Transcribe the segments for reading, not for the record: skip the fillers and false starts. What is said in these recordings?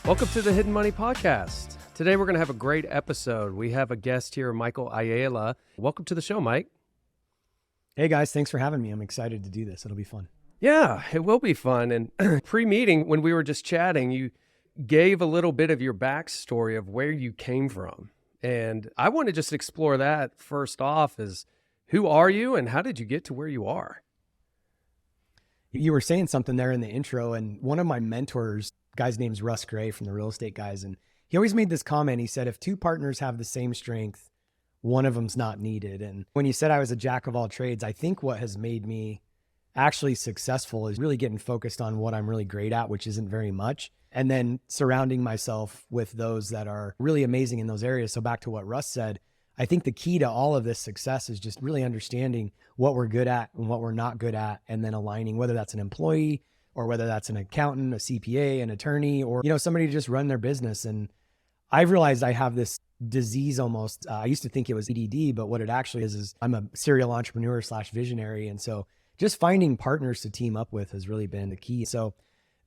Welcome to the Hidden Money Podcast. Today we're going to have a great episode. We have a guest here, Michael Ayala. Welcome to the show, Mike. Hey guys, thanks for having me. I'm excited to do this. It'll be fun. Yeah, it will be fun. And pre-meeting, when we were just chatting, you gave a little bit of your backstory of where you came from. And I want to just explore that first off is who are you and how did you get to where you are? You were saying something there in the intro, and one of my mentors, guy's name's Russ Gray from the Real Estate Guys, and he always made this comment. He said, if two partners have the same strength, one of them's not needed. And when you said I was a jack of all trades, I think what has made me actually successful is really getting focused on what I'm really great at, which isn't very much, and then surrounding myself with those that are really amazing in those areas. So back to what Russ said, I think the key to all of this success is just really understanding what we're good at and what we're not good at, and then aligning, whether that's an employee or whether that's an accountant, a CPA, an attorney, or, somebody to just run their business. And I've realized I have this disease almost. I used to think it was ADD, but what it actually is I'm a serial entrepreneur / visionary. And so just finding partners to team up with has really been the key. So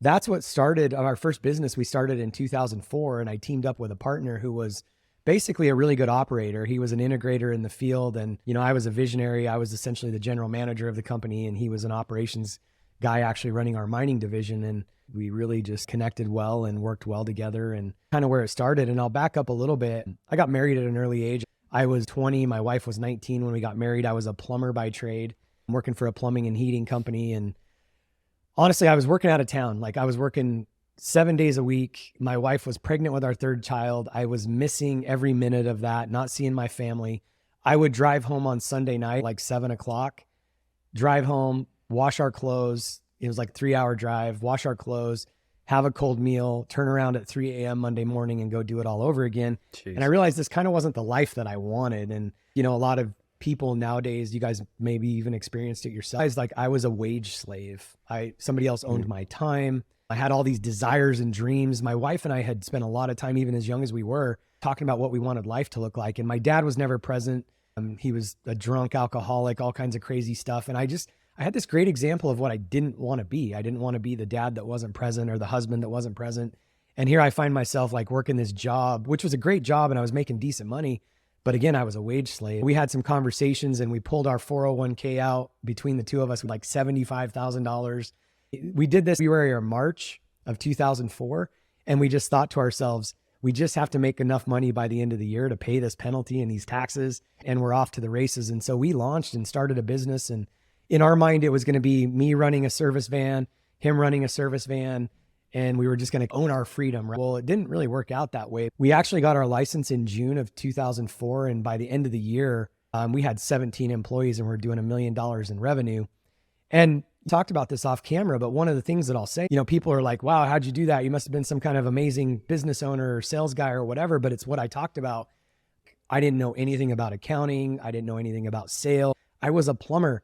that's what started our first business. We started in 2004, and I teamed up with a partner who was basically a really good operator. He was an integrator in the field, and I was a visionary. I was essentially the general manager of the company, and he was an operations guy actually running our mining division. And we really just connected well and worked well together, and kind of where it started. And I'll back up a little bit. I got married at an early age. I was 20. My wife was 19 when we got married. I was a plumber by trade. I'm working for a plumbing and heating company. And honestly, I was working out of town. Like I was working 7 days a week. My wife was pregnant with our third child. I was missing every minute of that, not seeing my family. I would drive home on Sunday night, like 7:00, drive home, wash our clothes. It was like a 3-hour drive, wash our clothes, have a cold meal, turn around at 3 a.m. Monday morning and go do it all over again. Jeez. And I realized this kind of wasn't the life that I wanted. And, a lot of people nowadays, you guys maybe even experienced it yourselves. Like I was a wage slave. Somebody else owned my time. I had all these desires and dreams. My wife and I had spent a lot of time, even as young as we were, talking about what we wanted life to look like. And my dad was never present. He was a drunk alcoholic, all kinds of crazy stuff. And I had this great example of what I didn't want to be. I didn't want to be the dad that wasn't present or the husband that wasn't present. And here I find myself like working this job, which was a great job, and I was making decent money. But again, I was a wage slave. We had some conversations and we pulled our 401k out between the two of us with like $75,000. We did this February or March of 2004. And we just thought to ourselves, we just have to make enough money by the end of the year to pay this penalty and these taxes, and we're off to the races. And so we launched and started a business. And in our mind, it was going to be me running a service van, him running a service van, and we were just going to own our freedom. Well, it didn't really work out that way. We actually got our license in June of 2004. And by the end of the year, we had 17 employees and we're doing $1 million in revenue. And talked about this off camera, but one of the things that I'll say, people are like, wow, how'd you do that? You must have been some kind of amazing business owner or sales guy or whatever, but it's what I talked about. I didn't know anything about accounting. I didn't know anything about sales. I was a plumber.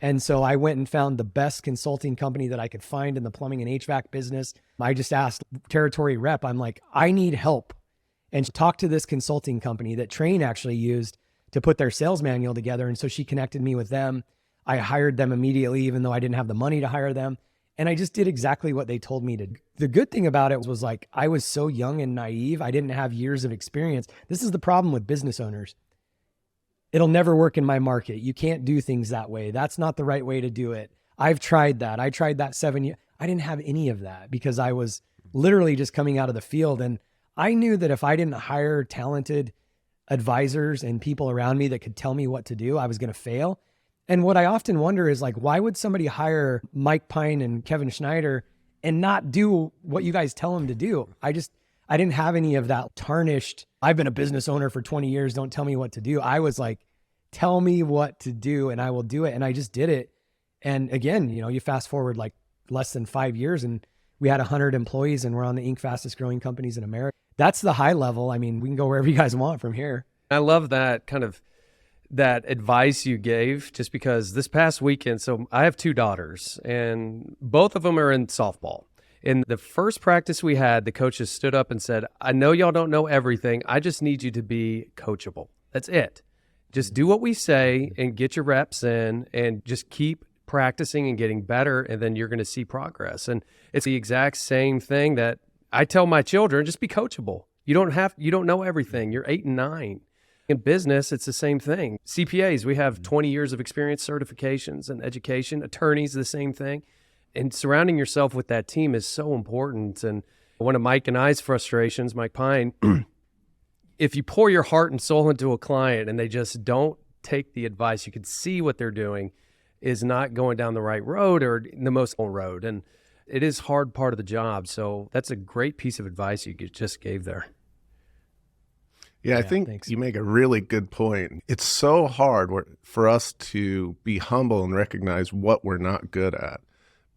And so I went and found the best consulting company that I could find in the plumbing and HVAC business. I just asked territory rep, I'm like, I need help. And talked to this consulting company that Train actually used to put their sales manual together. And so she connected me with them. I hired them immediately, even though I didn't have the money to hire them. And I just did exactly what they told me to. The good thing about it was like, I was so young and naive. I didn't have years of experience. This is the problem with business owners. It'll never work in my market. You can't do things that way. That's not the right way to do it. I've tried that. I tried that 7 years. I didn't have any of that because I was literally just coming out of the field. And I knew that if I didn't hire talented advisors and people around me that could tell me what to do, I was going to fail. And what I often wonder is like, why would somebody hire Mike Pine and Kevin Schneider and not do what you guys tell them to do? I didn't have any of that tarnished, I've been a business owner for 20 years, don't tell me what to do. I was like, tell me what to do and I will do it. And I just did it. And again, you fast forward like less than 5 years and we had 100 employees and we're on the Inc. fastest growing companies in America. That's the high level. I mean, we can go wherever you guys want from here. I love that kind of that advice you gave, just because this past weekend, so I have 2 daughters and both of them are in softball. In the first practice we had, the coaches stood up and said, I know y'all don't know everything. I just need you to be coachable. That's it. Just do what we say and get your reps in and just keep practicing and getting better. And then you're going to see progress. And it's the exact same thing that I tell my children, just be coachable. You don't know everything. You're 8 and 9. In business, it's the same thing. CPAs, we have 20 years of experience, certifications, and education. Attorneys, the same thing. And surrounding yourself with that team is so important. And one of Mike and I's frustrations, Mike Pine, if you pour your heart and soul into a client and they just don't take the advice, you can see what they're doing is not going down the right road or the most road. And it is hard part of the job. So that's a great piece of advice you just gave there. Yeah, I think thanks. You make a really good point. It's so hard for us to be humble and recognize what we're not good at.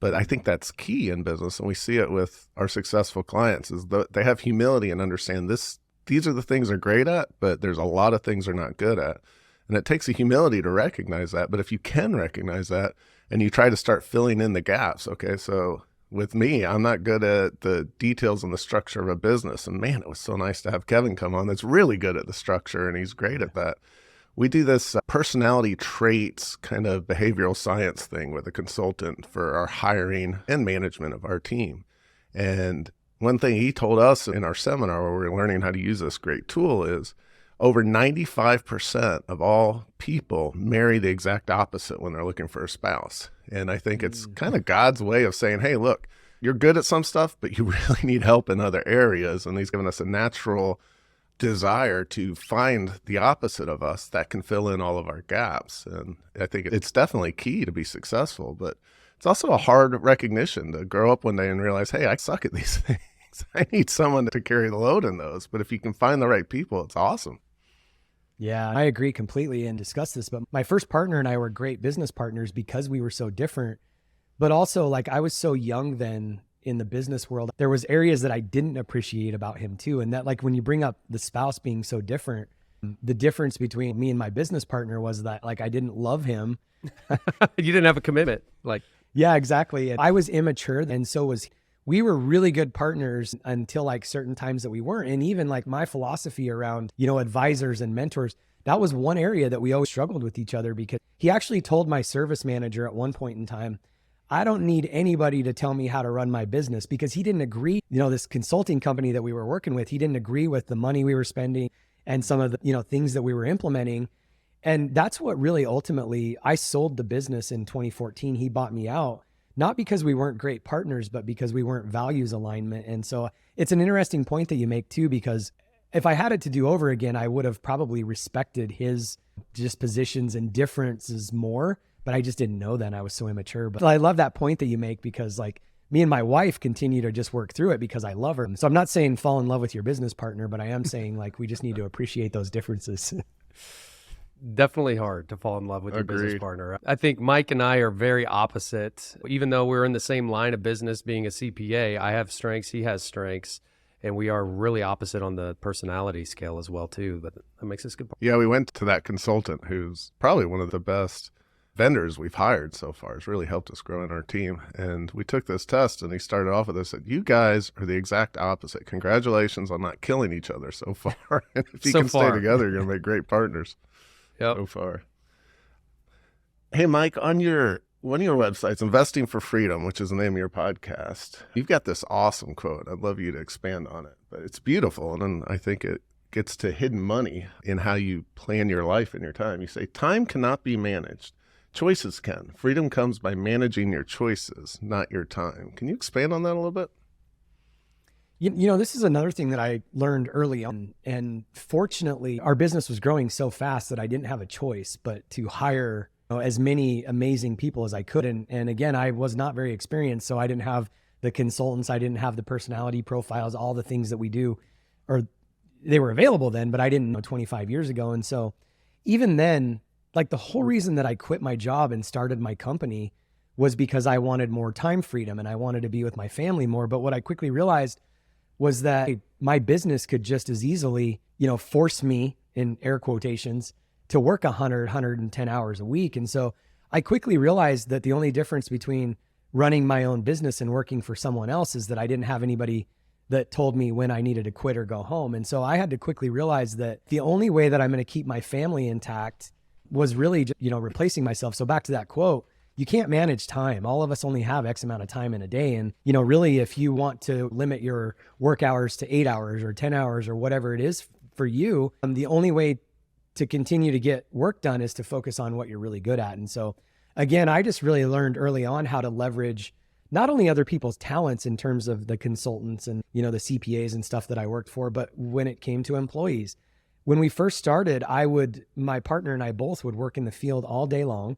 But I think that's key in business. And we see it with our successful clients is that they have humility and understand these are the things they're great at, but there's a lot of things they're not good at. And it takes a humility to recognize that. But if you can recognize that and you try to start filling in the gaps, okay, so with me, I'm not good at the details and the structure of a business. And man, it was so nice to have Kevin come on that's really good at the structure, and he's great at that. We do this personality traits kind of behavioral science thing with a consultant for our hiring and management of our team. And one thing he told us in our seminar where we were learning how to use this great tool is over 95% of all people marry the exact opposite when they're looking for a spouse. And I think it's kind of God's way of saying, hey, look, you're good at some stuff, but you really need help in other areas. And he's given us a natural desire to find the opposite of us that can fill in all of our gaps. And I think it's definitely key to be successful, but it's also a hard recognition to grow up one day and realize, hey, I suck at these things. I need someone to carry the load in those. But if you can find the right people, it's awesome. Yeah, I agree completely and discuss this, but my first partner and I were great business partners because we were so different, but also like I was so young then in the business world. There was areas that I didn't appreciate about him too. And that like when you bring up the spouse being so different, the difference between me and my business partner was that like I didn't love him. You didn't have a commitment. Yeah, exactly. And I was immature and so was he. We were really good partners until like certain times that we weren't. And even like my philosophy around, advisors and mentors, that was one area that we always struggled with each other because he actually told my service manager at one point in time, I don't need anybody to tell me how to run my business because he didn't agree, this consulting company that we were working with, he didn't agree with the money we were spending and some of the, things that we were implementing. And that's what really ultimately, I sold the business in 2014. He bought me out. Not because we weren't great partners, but because we weren't values alignment. And so it's an interesting point that you make too, because if I had it to do over again, I would have probably respected his dispositions and differences more, but I just didn't know then. I was so immature. But I love that point that you make because like me and my wife continue to just work through it because I love her. So I'm not saying fall in love with your business partner, but I am saying like we just need to appreciate those differences. Definitely hard to fall in love with your business Agreed. partner. I think Mike and I are very opposite. Even though we're in the same line of business being a CPA, I have strengths, he has strengths, and we are really opposite on the personality scale as well too, but that makes us good partners. Yeah, we went to that consultant who's probably one of the best vendors we've hired so far. It's really helped us grow in our team. And we took this test and he started off with this, said, you guys are the exact opposite. Congratulations on not killing each other so far. And if you So can far. stay together, you're going to make great partners. Yep. So far. Hey, Mike, on one of your websites, Investing for Freedom, which is the name of your podcast, you've got this awesome quote. I'd love you to expand on it, but it's beautiful. And then I think it gets to hidden money in how you plan your life and your time. You say, time cannot be managed. Choices can. Freedom comes by managing your choices, not your time. Can you expand on that a little bit? This is another thing that I learned early on. And fortunately, our business was growing so fast that I didn't have a choice but to hire as many amazing people as I could. And again, I was not very experienced. So I didn't have the consultants. I didn't have the personality profiles, all the things that we do, or they were available then, but I didn't know 25 years ago. And so even then, like the whole reason that I quit my job and started my company was because I wanted more time freedom and I wanted to be with my family more. But what I quickly realized was that my business could just as easily, force me in air quotations to work 100, 110 hours a week. And so I quickly realized that the only difference between running my own business and working for someone else is that I didn't have anybody that told me when I needed to quit or go home. And so I had to quickly realize that the only way that I'm going to keep my family intact was really, replacing myself. So back to that quote, you can't manage time. All of us only have X amount of time in a day. And, really, if you want to limit your work hours to 8 hours or 10 hours or whatever it is for you, the only way to continue to get work done is to focus on what you're really good at. And so, again, I just really learned early on how to leverage not only other people's talents in terms of the consultants and, the CPAs and stuff that I worked for, but when it came to employees. When we first started, my partner and I both would work in the field all day long.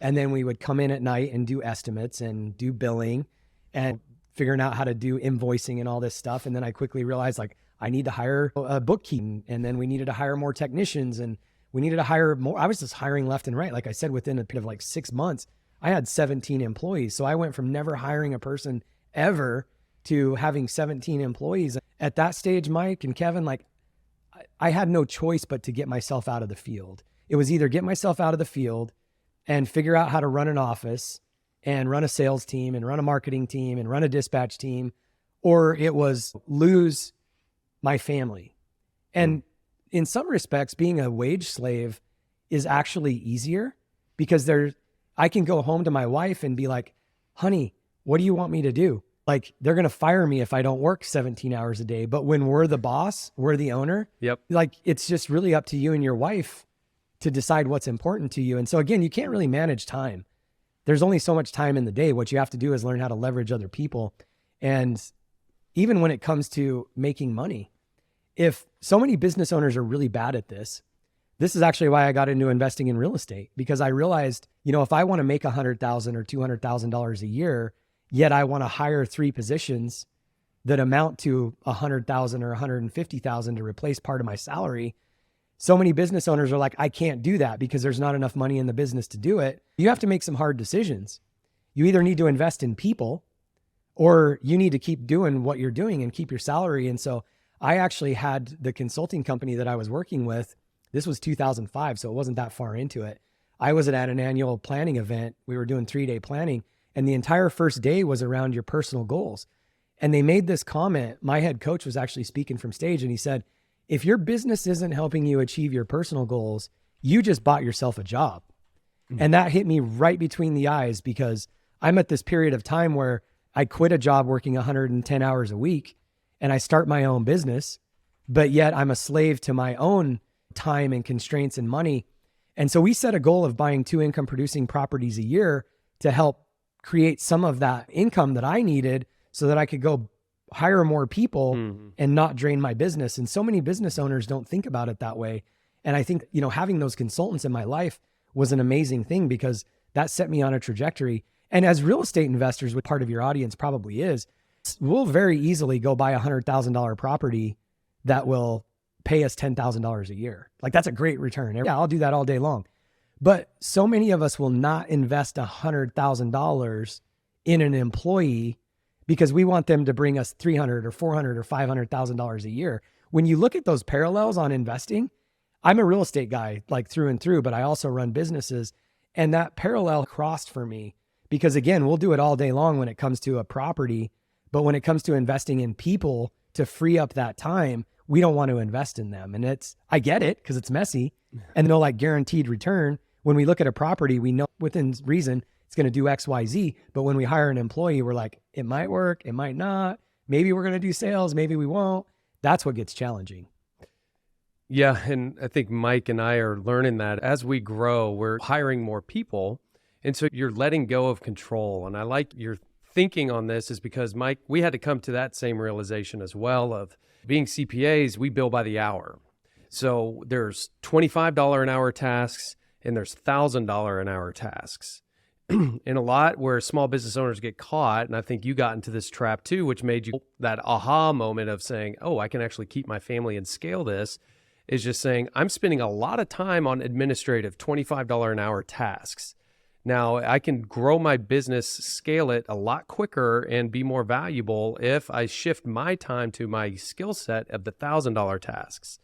And then we would come in at night and do estimates and do billing and figuring out how to do invoicing and all this stuff. And then I quickly realized I need to hire a bookkeeping, and then we needed to hire more technicians, and we needed to hire more. I was just hiring left and right. Like I said, within a period of 6 months, I had 17 employees. So I went from never hiring a person ever to having 17 employees. At that stage, Mike and Kevin, I had no choice but to get myself out of the field. It was either get myself out of the field and figure out how to run an office and run a sales team and run a marketing team and run a dispatch team, or it was lose my family. And in some respects, being a wage slave is actually easier because I can go home to my wife and be like, honey, what do you want me to do? They're going to fire me if I don't work 17 hours a day. But when we're the boss, we're the owner. Yep. It's just really up to you and your wife to decide what's important to you. And so again, you can't really manage time. There's only so much time in the day. What you have to do is learn how to leverage other people. And even when it comes to making money, if so many business owners are really bad at this is actually why I got into investing in real estate, because I realized, if I want to make $100,000 or $200,000 a year, yet I want to hire 3 positions that amount to $100,000 or $150,000 to replace part of my salary. So many business owners are like, I can't do that because there's not enough money in the business to do it. You have to make some hard decisions. You either need to invest in people, or you need to keep doing what you're doing and keep your salary. And so I actually had the consulting company that I was working with. This was 2005, so it wasn't that far into it. I was at an annual planning event. We were doing 3-day planning, and the entire first day was around your personal goals. And they made this comment. My head coach was actually speaking from stage, and he said, if your business isn't helping you achieve your personal goals, you just bought yourself a job. And that hit me right between the eyes, because I'm at this period of time where I quit a job working 110 hours a week and I start my own business, but yet I'm a slave to my own time and constraints and money. And so we set a goal of buying 2 income producing properties a year to help create some of that income that I needed so that I could go hire more people and not drain my business. And so many business owners don't think about it that way. And I think, having those consultants in my life was an amazing thing, because that set me on a trajectory. And as real estate investors, what part of your audience probably is, we'll very easily go buy $100,000 property that will pay us $10,000 a year. That's a great return. Yeah, I'll do that all day long. But so many of us will not invest $100,000 in an employee because we want them to bring us $300,000 or $400,000 or $500,000 a year. When you look at those parallels on investing, I'm a real estate guy through and through, but I also run businesses. And that parallel crossed for me because, again, we'll do it all day long when it comes to a property. But when it comes to investing in people to free up that time, we don't want to invest in them. And I get it because it's messy and no guaranteed return. When we look at a property, we know within reason it's going to do X, Y, Z. But when we hire an employee, we're like, it might work, it might not. Maybe we're going to do sales, maybe we won't. That's what gets challenging. Yeah. And I think Mike and I are learning that as we grow, we're hiring more people. And so you're letting go of control. And I like your thinking on this is because, Mike, we had to come to that same realization as well of being CPAs, we bill by the hour. So there's $25 an hour tasks and there's $1,000 an hour tasks. And a lot where small business owners get caught, and I think you got into this trap too, which made you that aha moment of saying, oh, I can actually keep my family and scale this, is just saying, I'm spending a lot of time on administrative $25 an hour tasks. Now, I can grow my business, scale it a lot quicker and be more valuable if I shift my time to my skill set of the $1,000 tasks.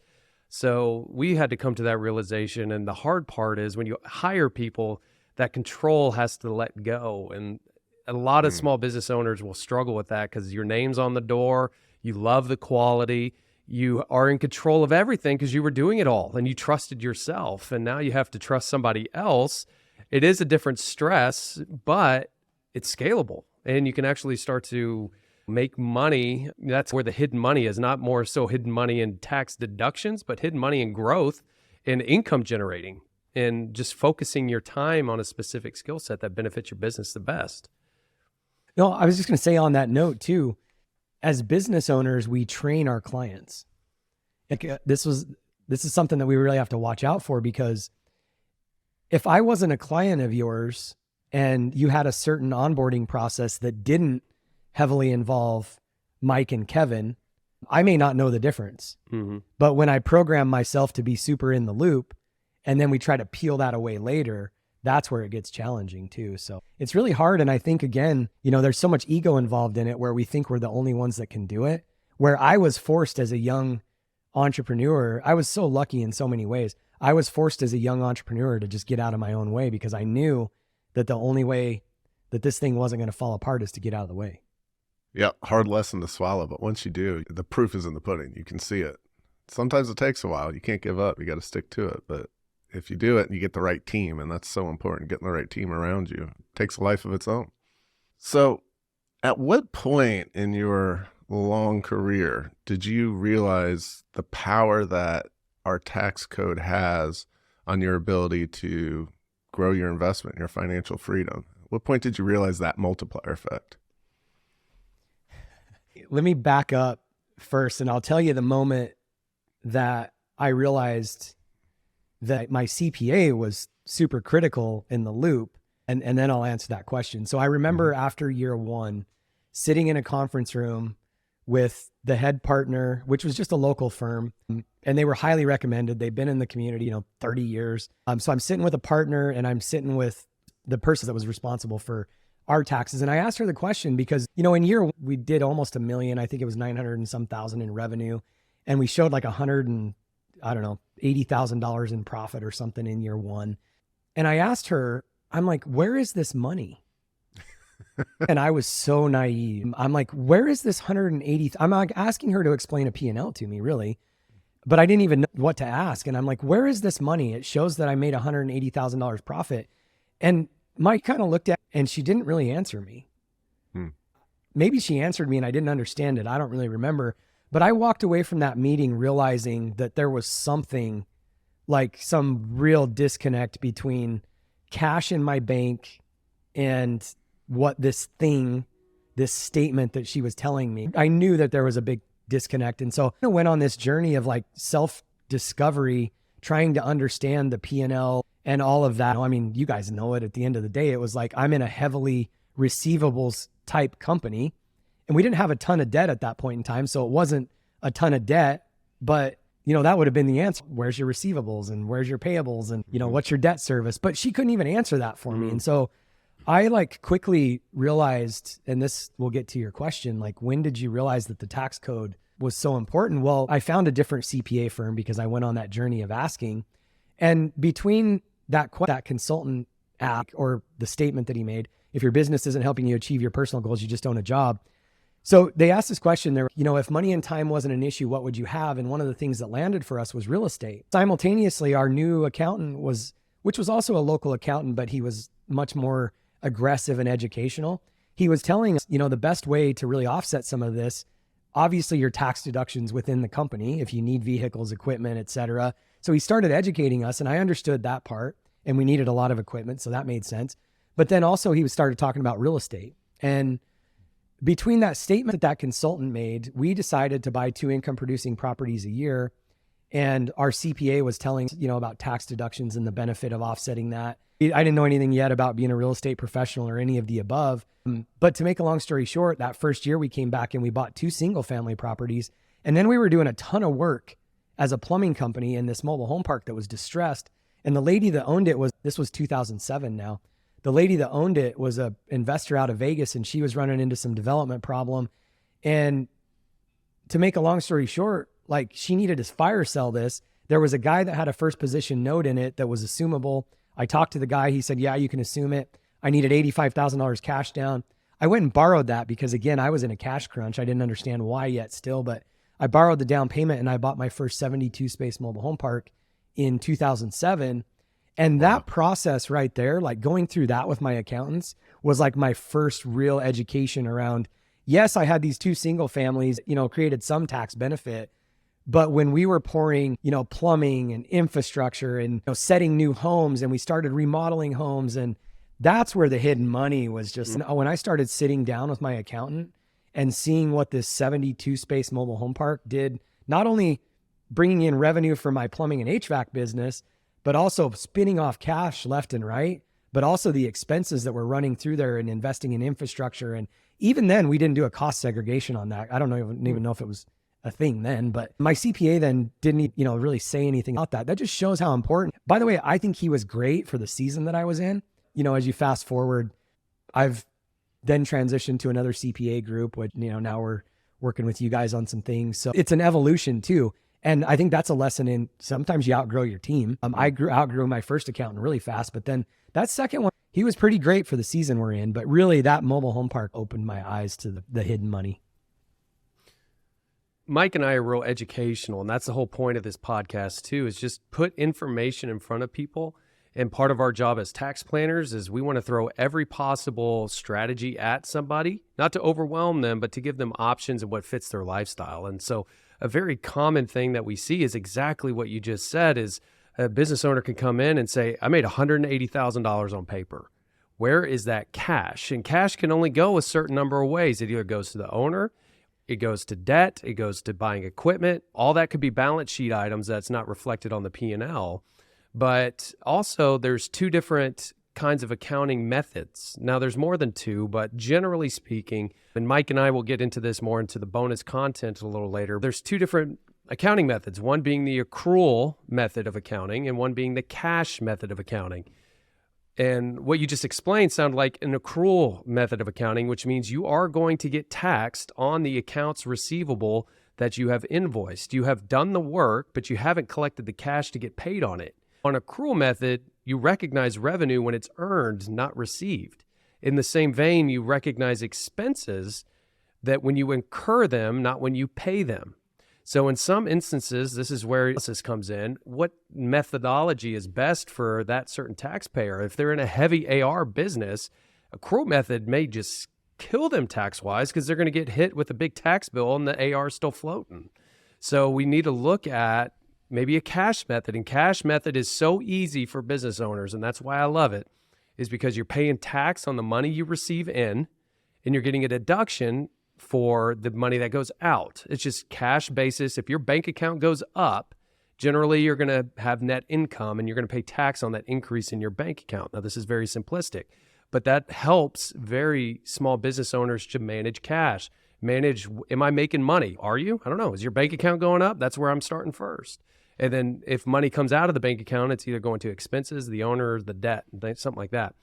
So we had to come to that realization. And the hard part is when you hire people, that control has to let go. And a lot of small business owners will struggle with that because your name's on the door. You love the quality. You are in control of everything because you were doing it all and you trusted yourself. And now you have to trust somebody else. It is a different stress, but it's scalable and you can actually start to make money. That's where the hidden money is, not more so hidden money in tax deductions, but hidden money in growth and income generating and just focusing your time on a specific skill set that benefits your business the best. No, I was just going to say on that note too, as business owners, we train our clients. Like, this is something that we really have to watch out for, because if I wasn't a client of yours and you had a certain onboarding process that didn't heavily involve Mike and Kevin, I may not know the difference. Mm-hmm. But when I program myself to be super in the loop and then we try to peel that away later, that's where it gets challenging too. So it's really hard. And I think, again, there's so much ego involved in it where we think we're the only ones that can do it. Where I was forced as a young entrepreneur, I was so lucky in so many ways. I was forced as a young entrepreneur to just get out of my own way, because I knew that the only way that this thing wasn't going to fall apart is to get out of the way. Yeah, hard lesson to swallow, but once you do, the proof is in the pudding. You can see it. Sometimes it takes a while. You can't give up. You got to stick to it. But if you do it, you get the right team, and that's so important, getting the right team around you. It takes a life of its own. So at what point in your long career did you realize the power that our tax code has on your ability to grow your investment, your financial freedom? At what point did you realize that multiplier effect? Let me back up first, and I'll tell you the moment that I realized that my CPA was super critical in the loop, and then I'll answer that question. So I remember after year one, sitting in a conference room with the head partner, which was just a local firm, and they were highly recommended. They've been in the community, 30 years. So I'm sitting with a partner, and I'm sitting with the person that was responsible for our taxes. And I asked her the question because, in year we did almost $1 million. I think it was 900 and some thousand in revenue. And we showed like $80,000 in profit or something in year one. And I asked her, I'm like, where is this money? And I was so naive. I'm like, where is this 180? I'm like asking her to explain a P&L to me, really. But I didn't even know what to ask. And I'm like, where is this money? It shows that I made $180,000 profit. And Mike kind of looked at, and she didn't really answer me. Maybe she answered me and I didn't understand it. I don't really remember. But I walked away from that meeting realizing that there was something, like some real disconnect between cash in my bank and what this statement that she was telling me. I knew that there was a big disconnect. And so I went on this journey of like self-discovery, trying to understand the P&L and all of that. I mean, you guys know it. At the end of the day, it was like, I'm in a heavily receivables type company, and we didn't have a ton of debt at that point in time. So it wasn't a ton of debt, but that would have been the answer. Where's your receivables and where's your payables and, what's your debt service? But she couldn't even answer that for me. And so I quickly realized, and this will get to your question, when did you realize that the tax code was so important? Well, I found a different CPA firm because I went on that journey of asking. And between that consultant app or the statement that he made, if your business isn't helping you achieve your personal goals, you just own a job. So they asked this question there, if money and time wasn't an issue, what would you have? And one of the things that landed for us was real estate. Simultaneously, our new accountant which was also a local accountant, but he was much more aggressive and educational. He was telling us, the best way to really offset some of this, obviously your tax deductions within the company, if you need vehicles, equipment, et cetera. So he started educating us, and I understood that part, and we needed a lot of equipment. So that made sense. But then also he started talking about real estate. And between that statement that consultant made, we decided to buy 2 income producing properties a year. And our CPA was telling, about tax deductions and the benefit of offsetting that. I didn't know anything yet about being a real estate professional or any of the above. But to make a long story short, that first year we came back and we bought 2 single family properties. And then we were doing a ton of work as a plumbing company in this mobile home park that was distressed. And the lady that owned it this was 2007 now. The lady that owned it was an investor out of Vegas, and she was running into some development problem. And to make a long story short, she needed to fire sell this. There was a guy that had a first position note in it that was assumable. I talked to the guy. He said, yeah, you can assume it. I needed $85,000 cash down. I went and borrowed that because, again, I was in a cash crunch. I didn't understand why yet still, but I borrowed the down payment and I bought my first 72 space mobile home park in 2007. And that process right there, like going through that with my accountants, was like my first real education around, yes, I had these 2 single families, created some tax benefit. But when we were pouring, plumbing and infrastructure and setting new homes, and we started remodeling homes, and that's where the hidden money was just, when I started sitting down with my accountant and seeing what this 72 space mobile home park did, not only bringing in revenue for my plumbing and HVAC business, but also spinning off cash left and right, but also the expenses that we're running through there and investing in infrastructure. And even then we didn't do a cost segregation on that. I don't even know if it was a thing then, but my CPA then didn't, really say anything about that. That just shows how important. By the way, I think he was great for the season that I was in. As you fast forward, I've then transitioned to another CPA group, which, now we're working with you guys on some things. So it's an evolution too. And I think that's a lesson in sometimes you outgrow your team. I outgrew my first accountant really fast, but then that second one, he was pretty great for the season we're in, but really that mobile home park opened my eyes to the hidden money. Mike and I are real educational, and that's the whole point of this podcast too, is just put information in front of people. And part of our job as tax planners is we want to throw every possible strategy at somebody, not to overwhelm them, but to give them options and what fits their lifestyle. And so a very common thing that we see is exactly what you just said, is a business owner can come in and say, I made $180,000 on paper. Where is that cash? And cash can only go a certain number of ways. It either goes to the owner, it goes to debt, it goes to buying equipment. All that could be balance sheet items that's not reflected on the P&L. But also there's 2 different kinds of accounting methods. Now there's more than 2, but generally speaking, and Mike and I will get into this more into the bonus content a little later, there's 2 different accounting methods, one being the accrual method of accounting and one being the cash method of accounting. And what you just explained sounded like an accrual method of accounting, which means you are going to get taxed on the accounts receivable that you have invoiced. You have done the work, but you haven't collected the cash to get paid on it. On accrual method, you recognize revenue when it's earned, not received. In the same vein, you recognize expenses that when you incur them, not when you pay them. So in some instances, this is where analysis comes in. What methodology is best for that certain taxpayer? If they're in a heavy AR business, accrual method may just kill them tax-wise because they're going to get hit with a big tax bill and the AR is still floating. So we need to look at maybe a cash method. And cash method is so easy for business owners, and that's why I love it, is because you're paying tax on the money you receive in, and you're getting a deduction for the money that goes out. It's just cash basis. If your bank account goes up, generally you're going to have net income and you're going to pay tax on that increase in your bank account. Now, this is very simplistic, but that helps very small business owners to manage cash. Manage, am I making money? Are you? I don't know. Is your bank account going up? That's where I'm starting first. And then if money comes out of the bank account, it's either going to expenses, the owner, or the debt, something like that.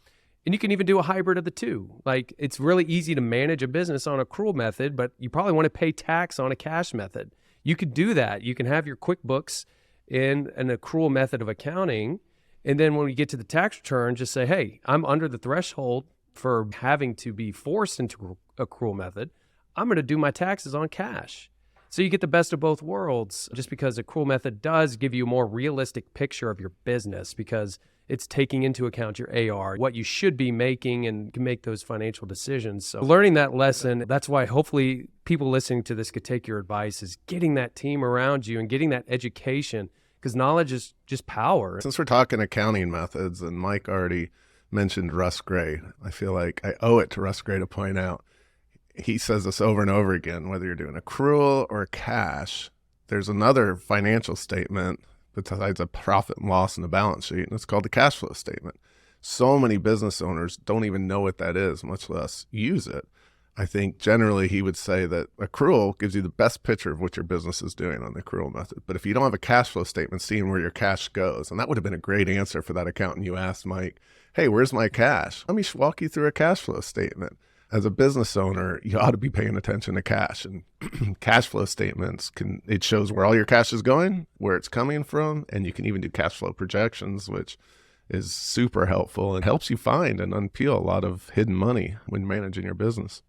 And you can even do a hybrid of the 2. Like, it's really easy to manage a business on accrual method, but you probably want to pay tax on a cash method. You could do that. You can have your QuickBooks in an accrual method of accounting. And then when we get to the tax return, just say, hey, I'm under the threshold for having to be forced into accrual method. I'm going to do my taxes on cash. So you get the best of both worlds, just because accrual method does give you a more realistic picture of your business because it's taking into account your AR, what you should be making, and can make those financial decisions. So learning that lesson, that's why hopefully people listening to this could take your advice, is getting that team around you and getting that education, because knowledge is just power. Since we're talking accounting methods, and Mike already mentioned Russ Gray, I feel like I owe it to Russ Gray to point out, he says this over and over again, whether you're doing accrual or cash, there's another financial statement besides a profit and loss in the balance sheet, and it's called the cash flow statement. So many business owners don't even know what that is, much less use it. I think generally he would say that accrual gives you the best picture of what your business is doing on the accrual method. But if you don't have a cash flow statement, seeing where your cash goes, and that would have been a great answer for that accountant you asked, Mike, hey, where's my cash? Let me walk you through a cash flow statement. As a business owner, you ought to be paying attention to cash, and cash flow statements it shows where all your cash is going, where it's coming from, and you can even do cash flow projections, which is super helpful and helps you find and unpeel a lot of hidden money when managing your business.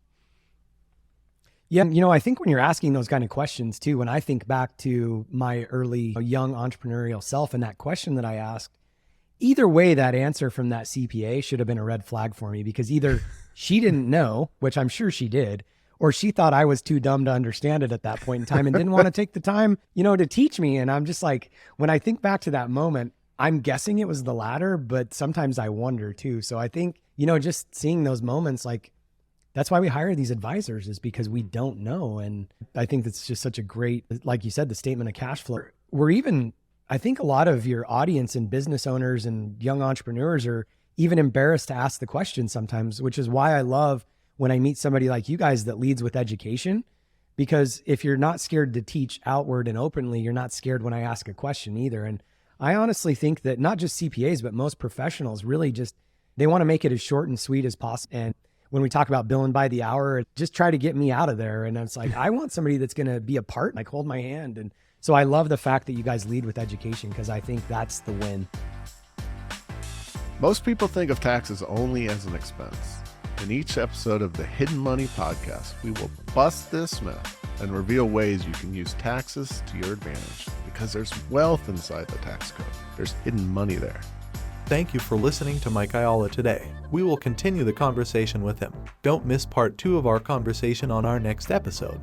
Yeah, I think when you're asking those kind of questions too, when I think back to my early young entrepreneurial self and that question that I asked, either way, that answer from that CPA should have been a red flag for me, because either she didn't know, which I'm sure she did, or she thought I was too dumb to understand it at that point in time and didn't want to take the time, to teach me. And I'm just like, when I think back to that moment, I'm guessing it was the latter, but sometimes I wonder too. So I think, just seeing those moments, like, that's why we hire these advisors, is because we don't know. And I think that's just such a great, like you said, the statement of cash flow. I think a lot of your audience and business owners and young entrepreneurs are even embarrassed to ask the question sometimes, which is why I love when I meet somebody like you guys that leads with education. Because if you're not scared to teach outward and openly, you're not scared when I ask a question either. And I honestly think that not just CPAs, but most professionals really they want to make it as short and sweet as possible. And when we talk about billing by the hour, just try to get me out of there. And it's like, I want somebody that's going to be a part, like hold my hand. And so I love the fact that you guys lead with education, because I think that's the win. Most people think of taxes only as an expense. In each episode of the Hidden Money Podcast, we will bust this myth and reveal ways you can use taxes to your advantage, because there's wealth inside the tax code. There's hidden money there. Thank you for listening to Mike Ayala today. We will continue the conversation with him. Don't miss part 2 of our conversation on our next episode.